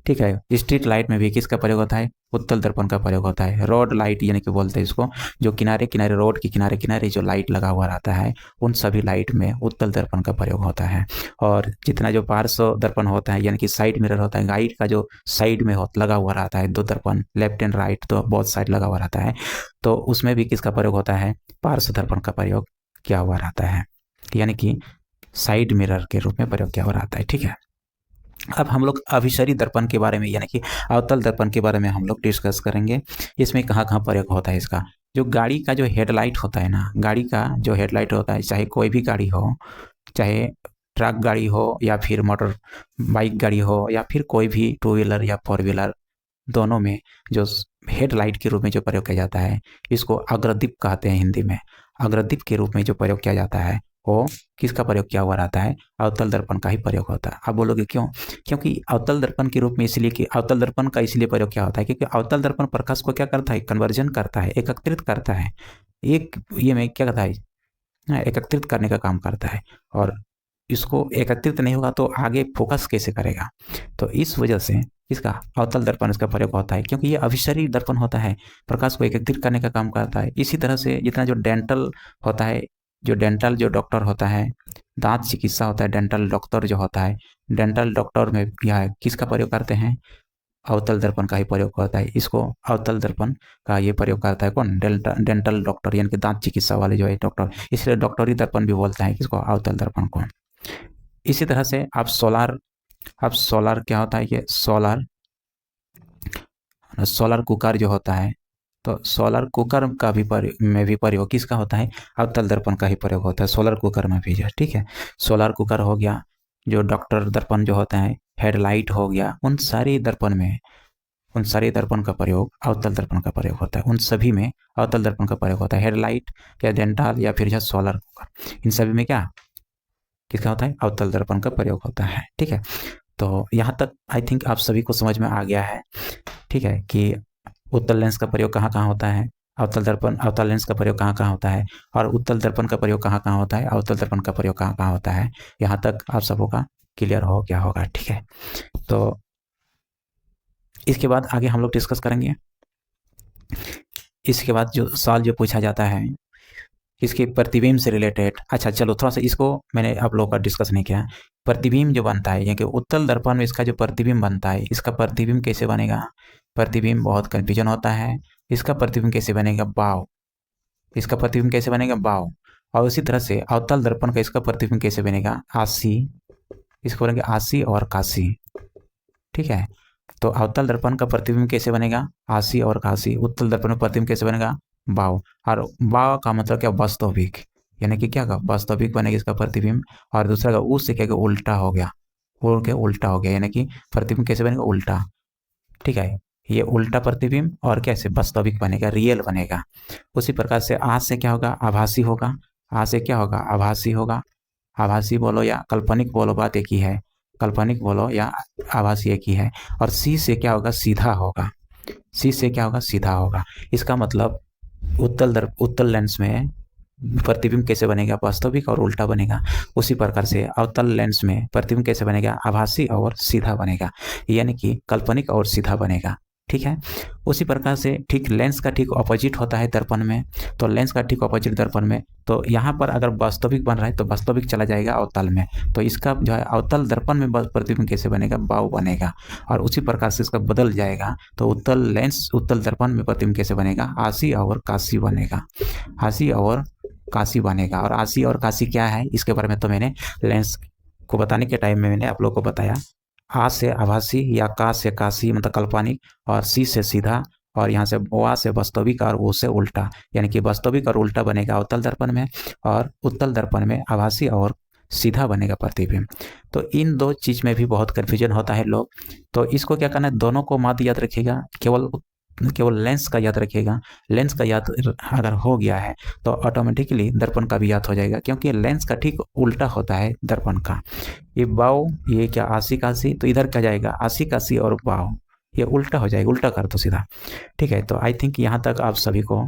[SPEAKER 1] ठीक है, स्ट्रीट लाइट में भी किसका प्रयोग होता है? उत्तल दर्पण का प्रयोग होता है। रोड लाइट यानी कि बोलते हैं इसको, जो किनारे किनारे, रोड के किनारे किनारे जो लाइट लगा हुआ रहता है, उन सभी लाइट में उत्तल दर्पण का प्रयोग होता है। और जितना जो पार्श्व दर्पण होता है, यानी कि साइड मिरर होता है, गाइड का जो साइड में लगा हुआ रहता है, दो दर्पण लेफ्ट एंड राइट, तो बोथ साइड लगा हुआ रहता है, तो उसमें भी किसका प्रयोग होता है? पार्श्व दर्पण का प्रयोग किया हुआ रहता है, यानी कि साइड मिरर के रूप में प्रयोग किया हुआ रहता है। ठीक है, अब हम लोग अभिसरी दर्पण के बारे में, यानी कि अवतल दर्पण के बारे में हम लोग डिस्कस करेंगे। इसमें कहाँ कहाँ प्रयोग होता है इसका। जो गाड़ी का जो हेडलाइट होता है ना, गाड़ी का जो हेडलाइट होता है, चाहे कोई भी गाड़ी हो, चाहे ट्रक गाड़ी हो या फिर मोटर बाइक गाड़ी हो या फिर कोई भी टू व्हीलर या फोर व्हीलर, दोनों में जो हेडलाइट के रूप में जो प्रयोग किया जाता है, इसको अग्रदीप कहते हैं हिंदी में। अग्रदीप के रूप में जो प्रयोग किया जाता है वो किसका प्रयोग किया हुआ रहता है? अवतल दर्पण का ही प्रयोग होता है। आप बोलोगे क्यों? क्योंकि अवतल दर्पण के रूप में इसलिए कि अवतल दर्पण का इसलिए प्रयोग क्या होता है, क्योंकि अवतल दर्पण प्रकाश को क्या करता है? कन्वर्जन करता है, एकत्रित करता है। एक ये में क्या करता है? एकत्रित करने का काम करता है। और इसको एकत्रित नहीं होगा तो आगे फोकस कैसे करेगा? तो इस वजह से इसका अवतल दर्पण इसका प्रयोग होता है, क्योंकि ये अभिसरी दर्पण होता है, प्रकाश को एकत्रित करने का काम करता है। इसी तरह से जितना जो डेंटल होता है, जो डॉक्टर होता है, दांत चिकित्सा होता है, डेंटल डॉक्टर जो होता है, डेंटल डॉक्टर में यह किसका प्रयोग करते हैं? अवतल दर्पण का ही प्रयोग होता है। इसको अवतल दर्पण का ये प्रयोग करता है कौन? डेंटल डॉक्टर, यानी कि दांत चिकित्सा वाले जो है डॉक्टर, इसलिए डॉक्टरी दर्पण भी बोलते हैं किसको? अवतल दर्पण को। इसी तरह से आप सोलार क्या होता है? ये सोलर कुकर जो होता है, तो सोलर कुकर का भी में भी प्रयोग किसका होता है? अवतल दर्पण का ही प्रयोग होता है सोलर कुकर में भी। ठीक है, सोलर कुकर हो गया, जो डॉक्टर दर्पण जो होता है, हेडलाइट हो गया, उन सारे दर्पण का प्रयोग अवतल दर्पण का प्रयोग होता है। उन सभी में अवतल दर्पण का प्रयोग होता है। हेडलाइट या डेंटल या फिर सोलर कुकर, इन सभी में क्या किसका होता है? अवतल दर्पण का प्रयोग होता है। ठीक है, तो यहाँ तक आई थिंक आप सभी को समझ में आ गया है। ठीक है, कि उत्तल लेंस का प्रयोग कहाँ कहाँ होता है, अवतल लेंस का प्रयोग कहाँ कहाँ होता है, और उत्तल दर्पण का प्रयोग कहाँ कहाँ होता है, अवतल दर्पण का प्रयोग कहाँ कहाँ होता है। यहाँ तक आप सबों का क्लियर हो गया होगा। ठीक है, तो इसके बाद आगे हम लोग डिस्कस करेंगे। इसके बाद जो सवाल जो पूछा जाता है इसके प्रतिबिंब से रिलेटेड। अच्छा चलो, थोड़ा सा इसको मैंने आप लोगों का डिस्कस नहीं किया। प्रतिबिंब जो बनता है, यानी कि उत्तल दर्पण में इसका जो प्रतिबिंब बनता है, इसका प्रतिबिंब कैसे बनेगा? प्रतिबिंब बहुत कंफ्यूजन होता है। इसका प्रतिबिंब कैसे बनेगा? बाव। इसका प्रतिबिंब कैसे बनेगा? बाव। और उसी तरह से अवतल दर्पण का इसका प्रतिबिंब कैसे बनेगा? आशी। इसको बोलेंगे आशी और काशी। ठीक है, तो अवतल दर्पण का प्रतिबिंब कैसे बनेगा? आशी और काशी। उत्तल दर्पण का प्रतिबिंब कैसे बनेगा? बाव। और बाव का मतलब क्या? वास्तविक, यानी कि क्या का वास्तविक बनेगा इसका प्रतिबिंब। और दूसरा का उससे क्या उल्टा हो गया, उल्टा हो गया, यानी कि प्रतिबिंब कैसे बनेगा? उल्टा। ठीक है, ये उल्टा प्रतिबिंब और कैसे वास्तविक बनेगा, रियल बनेगा। उसी प्रकार से आज से क्या होगा? आभासी होगा। आज से क्या होगा? आभासी होगा। आभासी बोलो या काल्पनिक बोलो, बात एक ही है। काल्पनिक बोलो या आभासी एक ही है। और सी से क्या होगा? सीधा होगा। सी से क्या होगा, सीधा होगा। इसका मतलब उत्तल लेंस में प्रतिबिंब कैसे बनेगा, वास्तविक और उल्टा बनेगा। उसी प्रकार से अवतल लेंस में प्रतिबिंब कैसे बनेगा, आभासी और सीधा बनेगा, यानी कि काल्पनिक और सीधा बनेगा। ठीक है, उसी प्रकार से ठीक लेंस का ठीक ऑपोजिट होता है दर्पण में। तो लेंस का ठीक ऑपोजिट दर्पण में, तो यहाँ पर अगर वास्तविक बन रहा है तो वास्तविक चला जाएगा अवतल में। तो इसका जो है अवतल दर्पण में प्रतिबिंब कैसे बनेगा, बाव बनेगा। और उसी प्रकार से इसका बदल जाएगा, तो उत्तल लेंस उत्तल दर्पण में प्रतिबिंब कैसे बनेगा, आशी और काशी बनेगा। आशी और काशी बनेगा। और आशी और काशी क्या है, इसके बारे में तो मैंने लेंस को बताने के टाइम में मैंने आप लोगों को बताया। आ से आभासी या का से काशी मतलब काल्पनिक, और सी से सीधा, और यहाँ से वा से वास्तविक और वो से उल्टा, यानी कि वास्तविक और उल्टा बनेगा अवतल दर्पण में, और उत्तल दर्पण में आभासी और सीधा बनेगा प्रतिबिंब। तो इन दो चीज में भी बहुत कन्फ्यूजन होता है लोग। तो इसको क्या करना है, दोनों को मत याद रखिएगा, केवल लेंस का याद रखिएगा। लेंस का याद अगर हो गया है तो ऑटोमेटिकली दर्पण का भी याद हो जाएगा, क्योंकि लेंस का ठीक उल्टा होता है दर्पण का। ये बाव, ये क्या आशी काशी, तो इधर क्या जाएगा, आशी काशी और बाव, ये उल्टा हो जाएगा, उल्टा कर दो सीधा। ठीक है, तो आई थिंक यहाँ तक आप सभी को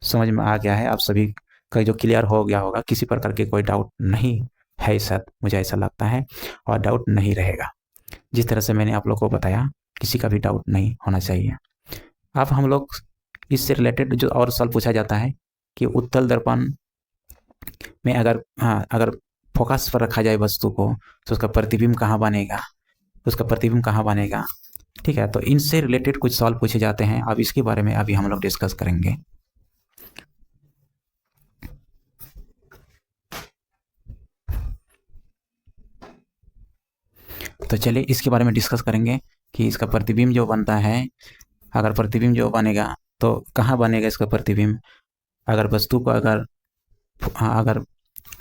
[SPEAKER 1] समझ में आ गया है, आप सभी का जो क्लियर हो गया होगा, किसी प्रकार के कोई डाउट नहीं है शायद, मुझे ऐसा लगता है, और डाउट नहीं रहेगा। जिस तरह से मैंने आप लोग को बताया, किसी का भी डाउट नहीं होना चाहिए। अब हम लोग इससे रिलेटेड जो और सवाल पूछा जाता है कि उत्तल दर्पण में अगर फोकस पर रखा जाए वस्तु को, तो उसका प्रतिबिंब कहाँ बनेगा, ठीक है, तो इनसे रिलेटेड कुछ सवाल पूछे जाते हैं। अब इसके बारे में अभी हम लोग डिस्कस करेंगे। तो चलिए इसके बारे में डिस्कस करेंगे कि इसका प्रतिबिंब जो बनता है, अगर प्रतिबिंब जो बनेगा तो कहाँ बनेगा इसका प्रतिबिंब। अगर वस्तु को अगर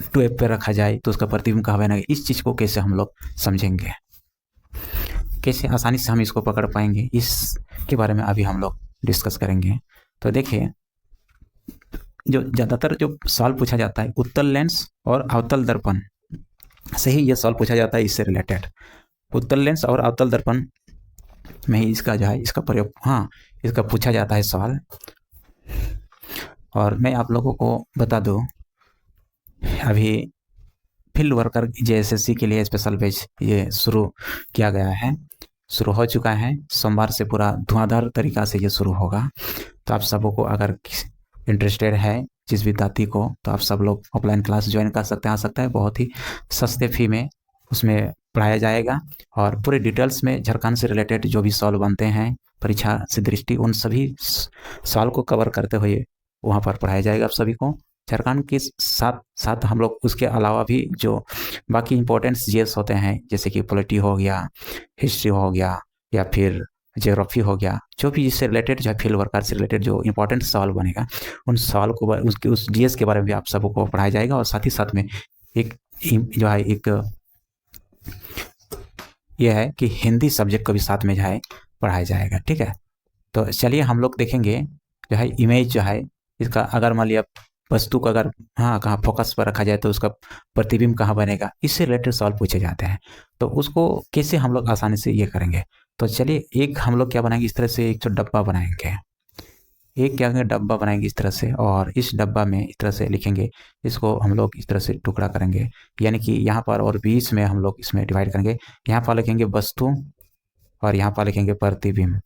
[SPEAKER 1] 2F पे रखा जाए तो उसका प्रतिबिंब कहाँ बनेगा, इस चीज़ को कैसे हम लोग समझेंगे, कैसे आसानी से हम इसको पकड़ पाएंगे, इसके बारे में अभी हम लोग डिस्कस करेंगे। तो देखिए, जो ज़्यादातर जो सवाल पूछा जाता है उत्तल लेंस और अवतल दर्पण से ही ये सवाल पूछा जाता है, इससे रिलेटेड। उत्तल लेंस और अवतल दर्पण में ही इसका जो है इसका प्रयोग इसका पूछा जाता है सवाल। और मैं आप लोगों को बता दूं, अभी फील्ड वर्कर JSSC के लिए स्पेशल बैच ये शुरू किया गया है, शुरू हो चुका है। सोमवार से पूरा धुआंधार तरीका से ये शुरू होगा। तो आप सबों को अगर इंटरेस्टेड है जिस विद्यार्थी को, तो आप सब लोग ऑफलाइन क्लास ज्वाइन कर सकते हैं, आ सकता है। बहुत ही सस्ते फी में उसमें पढ़ाया जाएगा, और पूरे डिटेल्स में झारखंड से रिलेटेड जो भी सवाल बनते हैं परीक्षा से दृष्टि, उन सभी सवाल को कवर करते हुए वहाँ पर पढ़ाया जाएगा आप सभी को। झारखंड के साथ साथ हम लोग उसके अलावा भी जो बाकी इंपॉर्टेंट GS होते हैं, जैसे कि पॉलिटी हो गया, हिस्ट्री हो गया, या फिर ज्योग्राफी हो गया, जो भी इससे रिलेटेड जो है फील्ड वर्कर से रिलेटेड जो इंपॉर्टेंट सवाल बनेगा, उन सवाल को उस GS के बारे में भी आप सबको पढ़ाया जाएगा। और साथ ही साथ में एक जो है एक ये है कि हिंदी सब्जेक्ट को भी साथ में जो है पढ़ाया जाएगा। ठीक है, तो चलिए हम लोग देखेंगे जो है इमेज जो है इसका, अगर मान लिया वस्तु को अगर कहाँ फोकस पर रखा जाए तो उसका प्रतिबिंब कहाँ बनेगा, इससे रिलेटेड सवाल पूछे जाते हैं। तो उसको कैसे हम लोग आसानी से ये करेंगे, तो चलिए एक हम लोग क्या बनाएंगे, इस तरह से एक जो डब्बा बनाएंगे, एक क्या करेंगे, डब्बा बनाएंगे इस तरह से, और इस डब्बा में इस तरह से लिखेंगे, इसको हम लोग इस तरह से टुकड़ा करेंगे, यानी कि यहाँ पर और बीच में हम लोग इसमें डिवाइड करेंगे। यहाँ पर लिखेंगे वस्तु और यहाँ पर लिखेंगे प्रतिबिंब।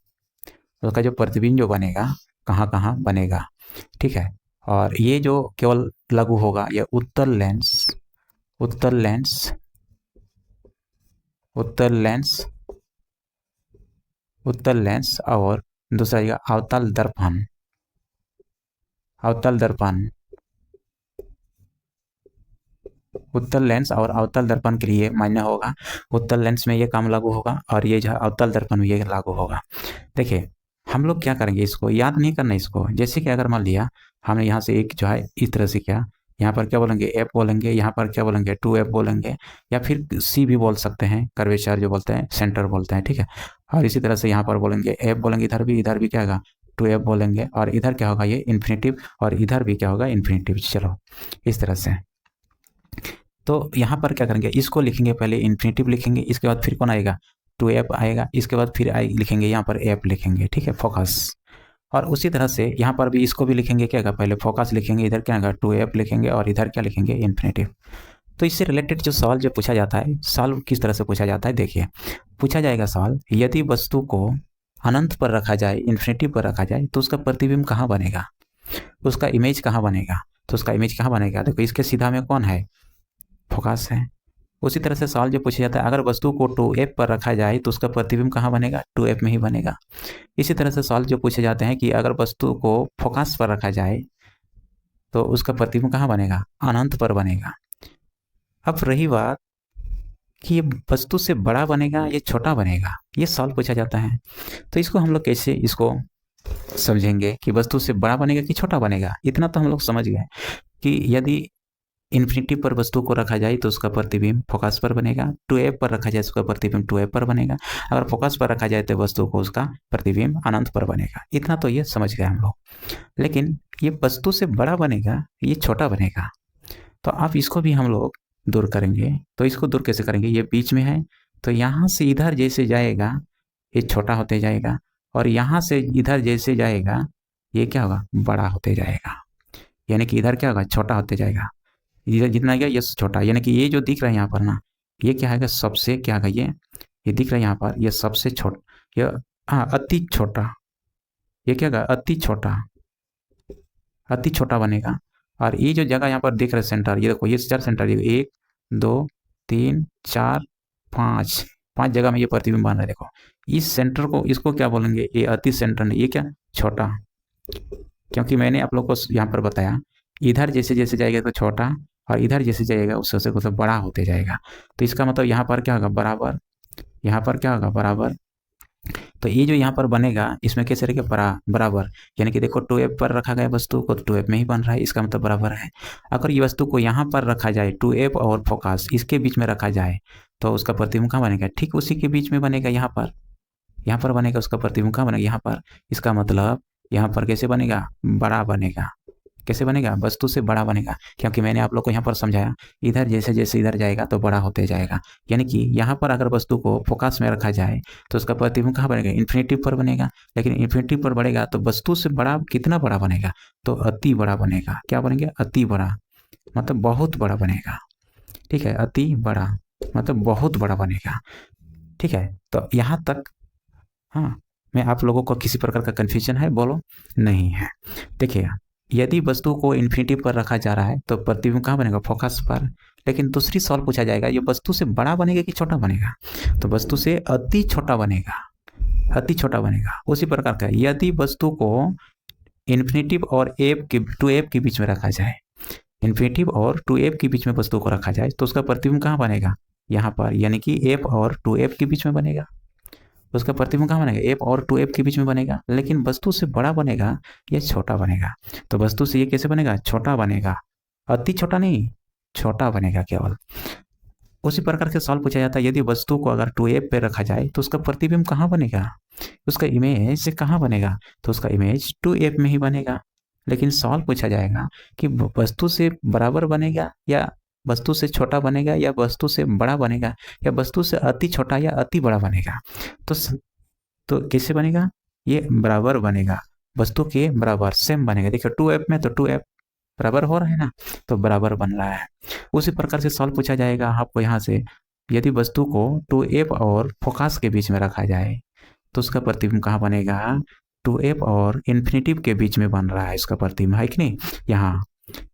[SPEAKER 1] उसका जो प्रतिबिंब जो बनेगा कहाँ कहाँ बनेगा, ठीक है। और ये जो केवल लागू होगा ये उत्तल लेंस और दूसरा जगह अवतल दर्पण। उत्तल लेंस और अवतल दर्पण के लिए मान्य होगा। उत्तल लेंस में ये काम लागू होगा, और ये जो है अवतल दर्पण में ये लागू होगा। देखिए हम लोग क्या करेंगे, इसको याद नहीं करना इसको। जैसे कि अगर मान लिया हमने यहाँ से एक जो है इस तरह से किया, यहाँ पर क्या बोलेंगे F बोलेंगे, यहाँ पर क्या बोलेंगे 2F बोलेंगे, या फिर C भी बोल सकते हैं, कर्वेचर जो बोलते हैं, सेंटर बोलते हैं, ठीक है। और इसी तरह से यहाँ पर बोलेंगे F बोलेंगे, इधर भी क्या होगा 2F बोलेंगे, और इधर क्या होगा ये इन्फिनेटिव, और इधर भी क्या होगा इन्फिनेटिव। चलो इस तरह से, तो यहाँ पर क्या करेंगे, इसको लिखेंगे, पहले इन्फिनेटिव लिखेंगे, इसके बाद फिर कौन आएगा टू एप आएगा, इसके बाद फिर आई लिखेंगे यहाँ पर एप लिखेंगे, ठीक है, फोकस। और उसी तरह से यहाँ पर भी इसको भी लिखेंगे, क्या होगा, पहले फोकस लिखेंगे, इधर क्या होगा टू एप लिखेंगे, और इधर क्या लिखेंगे इन्फिनेटिव। तो इससे रिलेटेड जो सवाल जो पूछा जाता है, सॉल्व किस तरह से पूछा जाता है, देखिए पूछा जाएगा सवाल, यदि वस्तु को अनंत पर रखा जाए, इन्फिनिटी पर रखा जाए, तो उसका प्रतिबिंब कहाँ बनेगा, उसका इमेज कहाँ बनेगा। तो उसका इमेज कहाँ बनेगा, देखो इसके सीधा में कौन है, फोकस है। उसी तरह से सवाल जो पूछा जाता है, अगर वस्तु को टू एप पर रखा जाए तो उसका प्रतिबिंब कहाँ बनेगा, टू एप में ही बनेगा। इसी तरह से सवाल जो पूछे जाते हैं कि अगर वस्तु को फोकस पर रखा जाए तो उसका प्रतिबिंब कहाँ बनेगा, अनंत पर बनेगा। अब रही बात कि ये वस्तु से बड़ा बनेगा या छोटा बनेगा, ये सवाल पूछा जाता है। तो इसको हम लोग कैसे इसको समझेंगे कि वस्तु से बड़ा बनेगा कि छोटा बनेगा। इतना तो हम लोग समझ गए कि यदि इन्फिनिटी पर वस्तु को रखा जाए तो उसका प्रतिबिंब फोकस पर बनेगा, टू एप पर रखा जाए तो उसका प्रतिबिंब टू एप पर बनेगा, अगर फोकस पर रखा जाए तो वस्तु को उसका प्रतिबिंब अनंत पर बनेगा। इतना तो ये समझ गए हम लोग। लेकिन ये वस्तु से बड़ा बनेगा, ये छोटा बनेगा, तो आप इसको भी हम लोग दूर करेंगे। तो इसको दूर कैसे करेंगे, ये बीच में है तो यहाँ से इधर जैसे जाएगा ये छोटा होते जाएगा, और यहाँ से इधर जैसे जाएगा ये क्या होगा, बड़ा होते जाएगा। यानी कि इधर क्या होगा, छोटा होते जाएगा, इधर जितना गया ये छोटा। यानी कि ये जो दिख रहा है यहाँ पर ना, ये क्या है, सबसे क्या है, ये दिख रहा है यहाँ पर, ये सबसे छोटा, ये हाँ अति छोटा, ये क्या होगा, अति छोटा, अति छोटा बनेगा। और ये जो जगह यहाँ पर दिख रहा है सेंटर, ये देखो ये चार सेंटर, ये 1 2 3 4 5 5 जगह में ये प्रतिबिंब बन रहा है। देखो इस सेंटर को, इसको क्या बोलेंगे, ये अति सेंटर नहीं, ये क्या छोटा, क्योंकि मैंने आप लोग को यहाँ पर बताया इधर जैसे जैसे जाएगा तो छोटा, और इधर जैसे जाएगा उससे कुछ बड़ा होते जाएगा। तो इसका मतलब यहाँ पर क्या होगा, बराबर, यहाँ पर क्या होगा, बराबर। तो ये जो यहाँ पर बनेगा इसमें कैसे रहेगा, बराबर। यानी कि देखो टू एप पर रखा गया वस्तु को, टू एप में ही बन रहा है, इसका मतलब बराबर है। अगर ये वस्तु को यहाँ पर रखा जाए, टू एप और फोकस इसके बीच में रखा जाए, तो उसका प्रतिबिंब कहाँ बनेगा, ठीक उसी के बीच में बनेगा, यहाँ पर बनेगा उसका प्रतिबिंब कहाँ बनेगा, यहाँ पर। इसका मतलब यहाँ पर कैसे बनेगा, बड़ा बनेगा। कैसे बनेगा, वस्तु से बड़ा बनेगा, क्योंकि मैंने आप लोग को यहाँ पर समझाया इधर जैसे जैसे इधर जाएगा तो बड़ा होते जाएगा। यानी कि यहाँ पर अगर वस्तु को फोकस में रखा जाए तो उसका प्रतिबिंब कहाँ बनेगा, इन्फिनिटी पर बनेगा। लेकिन इन्फिनिटी पर बढ़ेगा तो वस्तु से बड़ा कितना बड़ा बनेगा, तो अति बड़ा बनेगा। क्या बनेगा, अति बड़ा, मतलब बहुत बड़ा बनेगा। ठीक है, अति बड़ा मतलब बहुत बड़ा बनेगा। ठीक है, तो यहाँ तक हाँ, मैं आप लोगों को किसी प्रकार का कन्फ्यूजन है, बोलो नहीं है। देखिए यदि वस्तु को इन्फिनिटी पर रखा जा रहा है तो प्रतिबिंब कहाँ बनेगा, फोकस पर। लेकिन दूसरी सवाल पूछा जाएगा, ये वस्तु से बड़ा बनेगा कि छोटा बनेगा, तो वस्तु से अति छोटा बनेगा, अति छोटा बनेगा। उसी प्रकार का यदि वस्तु को इन्फिनिटिव और एप के टू एप के बीच में रखा जाए, इन्फिनिटिव और टू एप के बीच में वस्तु को रखा जाए तो उसका प्रतिबिंब कहाँ बनेगा, यहाँ पर। यानी कि एप और टू एप के बीच में बनेगा, उसका प्रतिबिंब कहाँ बनेगा, एप और टू एप के बीच में बनेगा। लेकिन वस्तु से बड़ा बनेगा या छोटा बनेगा, तो वस्तु से ये कैसे बनेगा, छोटा बनेगा, अति छोटा नहीं, छोटा बनेगा केवल। उसी प्रकार के सवाल पूछा जाता है, यदि वस्तु को अगर टू एप पे रखा जाए तो उसका प्रतिबिंब कहाँ बनेगा, उसका इमेज से कहाँ बनेगा, तो उसका इमेज टू एप में ही बनेगा। लेकिन सवाल पूछा जाएगा कि वस्तु से बराबर बनेगा या वस्तु से छोटा बनेगा या वस्तु से बड़ा बनेगा या वस्तु से अति छोटा या अति बड़ा बनेगा। तो कैसे बनेगा, ये बराबर बनेगा, वस्तु के बराबर सेम बनेगा। देखिए टू एप में तो टू एप बराबर हो रहा है ना, तो बराबर बन रहा है। उसी प्रकार से सवाल पूछा जाएगा आपको यहाँ से, यदि वस्तु को टू एप और फोकस के बीच में रखा जाए तो उसका प्रतिबिंब कहाँ बनेगा, टू एप और इन्फिनिटिव के बीच में बन रहा है इसका प्रतिबिंब, है कि नहीं।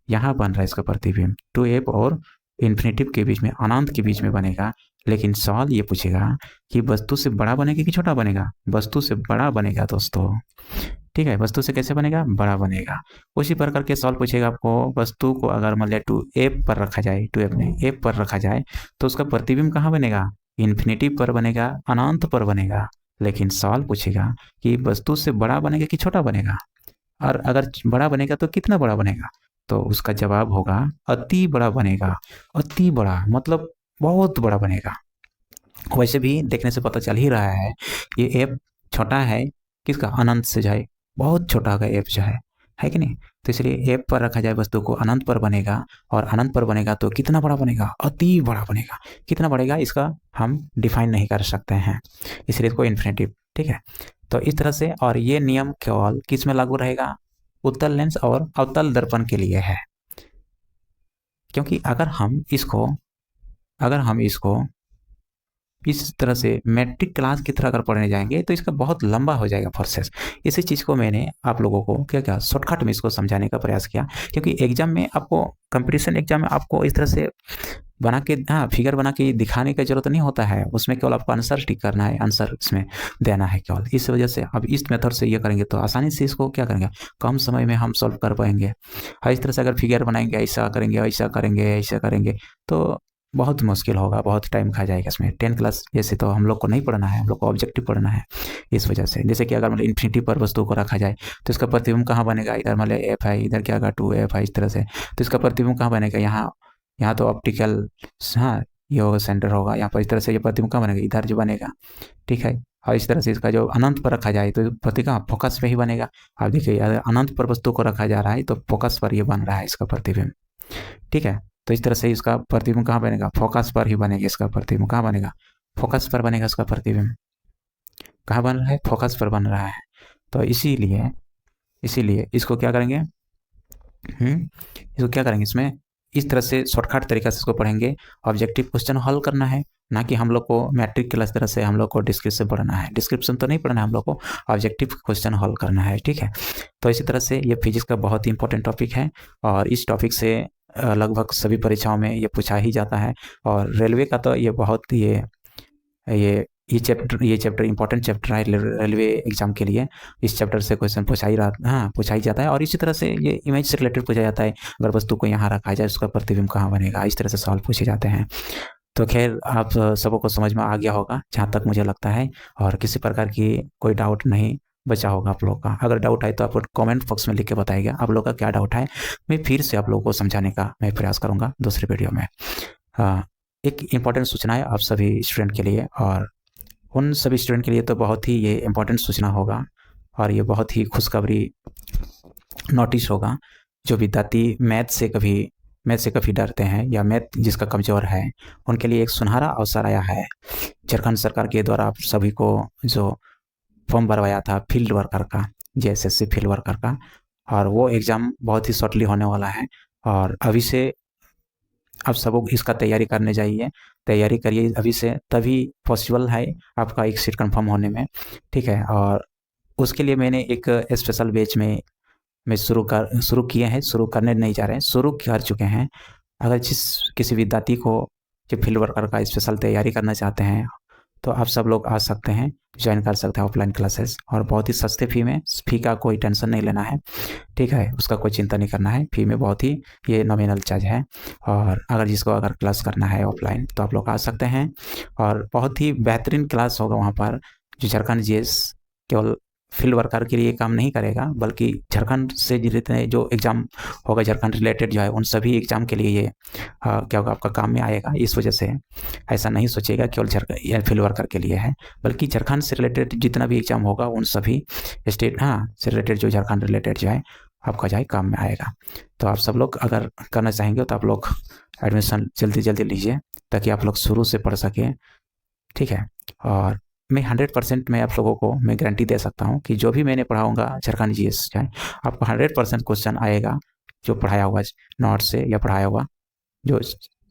[SPEAKER 1] यहाँ बन रहा है इसका प्रतिबिंब, टू एप और इन्फिनिटिव के बीच में, अनंत के बीच में बनेगा। लेकिन सवाल ये पूछेगा कि वस्तु से बड़ा बनेगा कि छोटा बनेगा, वस्तु से बड़ा बनेगा दोस्तों। ठीक है, वस्तु से कैसे बनेगा, बड़ा बनेगा। उसी प्रकार के सवाल पूछेगा आपको, वस्तु को अगर मान लिया टू एप पर रखा जाए, टू एप नहीं एप पर रखा जाए तो उसका प्रतिबिंब कहाँ बनेगा, इन्फिनिटिव पर बनेगा, अनंत पर बनेगा। लेकिन सवाल पूछेगा कि वस्तु से बड़ा बनेगा कि छोटा बनेगा, और अगर बड़ा बनेगा तो कितना बड़ा बनेगा, तो उसका जवाब होगा अति बड़ा बनेगा। अति बड़ा मतलब बहुत बड़ा बनेगा। वैसे भी देखने से पता चल ही रहा है ये एप छोटा है किसका, अनंत से जाए बहुत छोटा का एप जो है कि नहीं। तो इसलिए एफ पर रखा जाए वस्तु को अनंत पर बनेगा, और अनंत पर बनेगा तो कितना बड़ा बनेगा, अति बड़ा बनेगा। कितना बढ़ेगा इसका हम डिफाइन नहीं कर सकते हैं, इसलिए इसको इन्फिनेटिव। ठीक है, तो इस तरह से, और ये नियम केवल किस में लागू रहेगा, उत्तल लेंस और अवतल दर्पण के लिए है। क्योंकि अगर हम इसको इस तरह से मैट्रिक क्लास की तरह अगर पढ़ने जाएंगे तो इसका बहुत लंबा हो जाएगा प्रोसेस। इसी चीज़ को मैंने आप लोगों को क्या शॉर्टकट में इसको समझाने का प्रयास किया, क्योंकि एग्जाम में आपको, कंपटीशन एग्जाम में आपको इस तरह से बना के, फिगर बना के दिखाने की जरूरत नहीं होता है। उसमें केवल आपको आंसर टिक करना है, आंसर इसमें देना है केवल। इस वजह से अब इस मेथड से ये करेंगे तो आसानी से इसको क्या करेंगे, कम समय में हम सॉल्व कर पाएंगे। इस तरह से अगर फिगर बनाएंगे, ऐसा करेंगे तो बहुत मुश्किल होगा, बहुत टाइम खा जाएगा इसमें। 10 क्लास जैसे तो हम लोग को नहीं पढ़ना है, हम लोग को ऑब्जेक्टिव पढ़ना है। इस वजह से जैसे कि अगर मतलब इन्फिनिटी पर वस्तु को रखा जाए तो इसका प्रतिबिंब कहाँ बनेगा, इधर मतलब एफ है, इधर क्या होगा 2f है, इस तरह से। तो इसका प्रतिबिंब कहाँ बनेगा, यहाँ तो ऑप्टिकल, ये होगा सेंटर होगा यहाँ पर। इस तरह से ये प्रतिबिंब कहाँ बनेगा, इधर जो बनेगा। ठीक है, और इस तरह से इसका जो अनंत पर रखा जाए तो प्रतिबिंब फोकस पे ही बनेगा। आप देखिए अगर अनंत पर वस्तु को रखा जा रहा है तो फोकस पर ये बन रहा है इसका प्रतिबिंब। ठीक है, तो इस तरह से इसका प्रतिबिंब कहाँ बनेगा, फोकस पर ही बनेगा। इसका प्रतिबिंब कहाँ बनेगा, फोकस पर बनेगा। इसका प्रतिबिंब कहाँ बन रहा है, फोकस पर बन रहा है। तो इसीलिए इसको क्या करेंगे, इसको क्या करेंगे, इसमें इस तरह से शॉर्टकट तरीका से इसको पढ़ेंगे। ऑब्जेक्टिव क्वेश्चन हल करना है, ना कि हम लोग को मैट्रिक क्लास तरह से हम लोग को डिस्क्रिप्शन पढ़ना है। डिस्क्रिप्शन तो नहीं पढ़ना है, हम लोग को ऑब्जेक्टिव क्वेश्चन हल करना है। ठीक है, तो इसी तरह से ये फिजिक्स का बहुत ही इंपॉर्टेंट टॉपिक है, और इस टॉपिक से लगभग सभी परीक्षाओं में ये पूछा ही जाता है। और रेलवे का तो ये बहुत ये चैप्टर इंपॉर्टेंट चैप्टर है रेलवे एग्जाम के लिए। इस चैप्टर से क्वेश्चन पूछा ही जाता है। और इसी तरह से ये इमेज से रिलेटेड पूछा जाता है, अगर वस्तु को यहाँ रखा जाए उसका प्रतिबिंब कहाँ बनेगा, इस तरह से सवाल पूछे जाते हैं। तो खैर आप सबों को समझ में आ गया होगा जहाँ तक मुझे लगता है, और किसी प्रकार की कोई डाउट नहीं बचा होगा आप लोगों का। अगर डाउट है तो आप कमेंट बॉक्स में लिख के बताइएगा आप लोग का क्या डाउट है। मैं फिर से आप लोगों को समझाने का मैं प्रयास करूँगा दूसरे वीडियो में। एक इम्पॉर्टेंट सूचना है आप सभी स्टूडेंट के लिए, और उन सभी स्टूडेंट के लिए तो बहुत ही ये इम्पोर्टेंट सूचना होगा, और ये बहुत ही खुशखबरी नोटिस होगा। जो विद्यार्थी मैथ से कभी डरते हैं, या मैथ जिसका कमज़ोर है, उनके लिए एक सुनहरा अवसर आया है। झारखंड सरकार के द्वारा आप सभी को जो फॉर्म भरवाया था फील्ड वर्कर का, JSSC फील्ड वर्कर का, और वो एग्ज़ाम बहुत ही शॉर्टली होने वाला है। और अभी से आप सब इसका तैयारी करने जाइए, तैयारी करिए अभी से, तभी पॉसिबल है आपका एक सीट कंफर्म होने में। ठीक है, और उसके लिए मैंने एक स्पेशल बैच में शुरू किए हैं, शुरू करने नहीं जा रहे हैं, शुरू कर चुके हैं। अगर किसी विद्यार्थी को जो फील्ड वर्कर का स्पेशल तैयारी करना चाहते हैं तो आप सब लोग आ सकते हैं, ज्वाइन कर सकते हैं ऑफलाइन क्लासेस, और बहुत ही सस्ते फी में। फी का कोई टेंशन नहीं लेना है, ठीक है, उसका कोई चिंता नहीं करना है। फी में बहुत ही ये नॉमिनल चार्ज है। और अगर क्लास करना है ऑफलाइन तो आप लोग आ सकते हैं, और बहुत ही बेहतरीन क्लास होगा वहाँ पर। जो झारखंड GS केवल फील्ड वर्कर के लिए काम नहीं करेगा, बल्कि झारखंड से जितने जो एग्ज़ाम होगा झारखंड रिलेटेड जो है, उन सभी एग्ज़ाम के लिए ये क्या होगा, आपका काम में आएगा। इस वजह से ऐसा नहीं सोचिएगा केवल झारखंड फील्ड वर्कर के लिए है, बल्कि झारखंड से रिलेटेड जितना भी एग्ज़ाम होगा उन सभी स्टेट से रिलेटेड जो झारखंड रिलेटेड जो है आपका जो है काम में आएगा। तो आप सब लोग अगर करना चाहेंगे तो आप लोग एडमिशन जल्दी लीजिए, ताकि आप लोग शुरू से पढ़ सकें। ठीक है, और मैं 100% मैं आप लोगों को मैं गारंटी दे सकता हूँ कि जो भी मैंने पढ़ाऊँगा झारखंड GS है, आपको 100% क्वेश्चन आएगा जो पढ़ाया हुआ नोट से, या पढ़ाया हुआ जो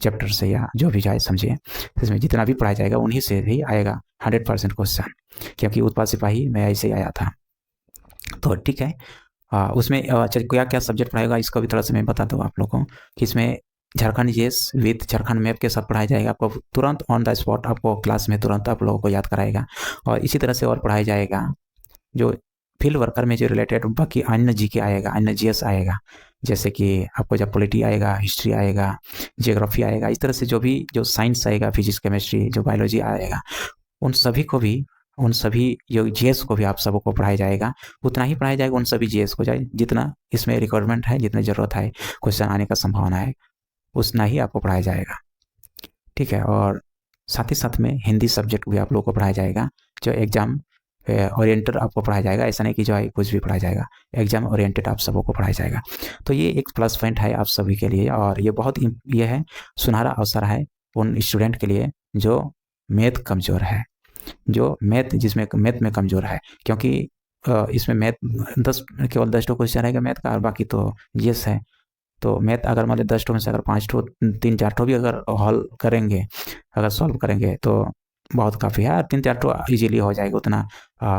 [SPEAKER 1] चैप्टर से, या जो भी जाए समझिए, इसमें जितना भी पढ़ाया जाएगा उन्हीं से ही आएगा 100% क्वेश्चन। क्योंकि उत्पाद सिपाही में ऐसे ही आया था। तो ठीक है, उसमें क्या क्या सब्जेक्ट पढ़ाएगा इसका भी थोड़ा सा मैं बता दूँ आप लोगों को, कि इसमें Jharkhand GS with Jharkhand map के साथ पढ़ाया जाएगा। आपको तुरंत ऑन द स्पॉट आपको क्लास में तुरंत आप लोगों को याद कराएगा। और इसी तरह से और पढ़ाया जाएगा जो फील्ड वर्कर में जो रिलेटेड बाकी अन्य GK आएगा, अन्य GS आएगा, जैसे कि आपको जब पॉलिटी आएगा, हिस्ट्री आएगा, जियोग्राफी आएगा, इस तरह से जो साइंस आएगा, फिजिक्स, केमिस्ट्री, जो बायोलॉजी आएगा, उन सभी जो GS को भी आप सबको पढ़ाया जाएगा। उतना ही पढ़ाया जाएगा उन सभी GS को, जाए जितना इसमें रिक्वायरमेंट है, जितनी ज़रूरत है, क्वेश्चन आने का संभावना है, उतना ही आपको पढ़ाया जाएगा। ठीक है, और साथ ही साथ में हिंदी सब्जेक्ट भी आप लोगों को पढ़ाया जाएगा, जो एग्ज़ाम ओरिएंटेड आपको पढ़ाया जाएगा, ऐसा नहीं कि जो है कुछ भी पढ़ाया जाएगा, एग्जाम ओरिएंटेड आप सबों को पढ़ाया जाएगा। तो ये एक प्लस पॉइंट है आप सभी के लिए, और ये बहुत ये है सुनहरा अवसर है उन स्टूडेंट के लिए जो मैथ कमज़ोर है, जो मैथ जिसमें मैथ में कमज़ोर है, क्योंकि इसमें मैथ केवल 10 क्वेश्चन रहेगा मैथ का, और बाकी तो यस है। तो मैथ अगर मान लो 10 में से अगर 5 3 4 भी अगर हल करेंगे, अगर सॉल्व करेंगे तो बहुत काफ़ी है, 3 4 इजीली हो जाएगा, उतना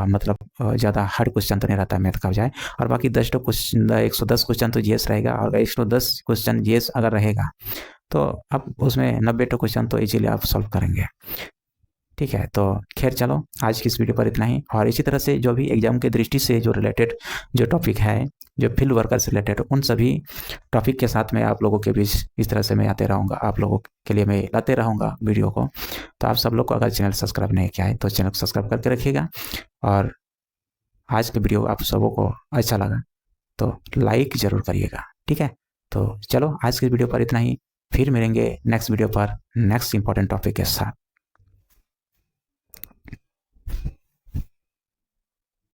[SPEAKER 1] मतलब ज़्यादा हार्ड क्वेश्चन तो नहीं रहता मैथ का बजाय। और बाकी 10 क्वेश्चन 110 क्वेश्चन तो जीएस रहेगा, और 110 क्वेश्चन जीएस अगर रहेगा तो अब उसमें 90 क्वेश्चन तो इजीली आप सॉल्व करेंगे। ठीक है, तो खैर चलो आज की इस वीडियो पर इतना ही। और इसी तरह से जो भी एग्जाम की दृष्टि से जो रिलेटेड जो टॉपिक है, जो फील्ड वर्कर से रिलेटेड, उन सभी टॉपिक के साथ में आप लोगों के बीच इस तरह से मैं आते रहूँगा, आप लोगों के लिए मैं लाते रहूँगा वीडियो को। तो आप सब लोग को अगर चैनल सब्सक्राइब नहीं किया है तो चैनल को सब्सक्राइब करके रखिएगा, और आज का वीडियो आप सबों को अच्छा लगा तो लाइक ज़रूर करिएगा। ठीक है, तो चलो आज के वीडियो पर इतना ही, फिर मिलेंगे नेक्स्ट वीडियो पर नेक्स्ट इंपॉर्टेंट टॉपिक के साथ।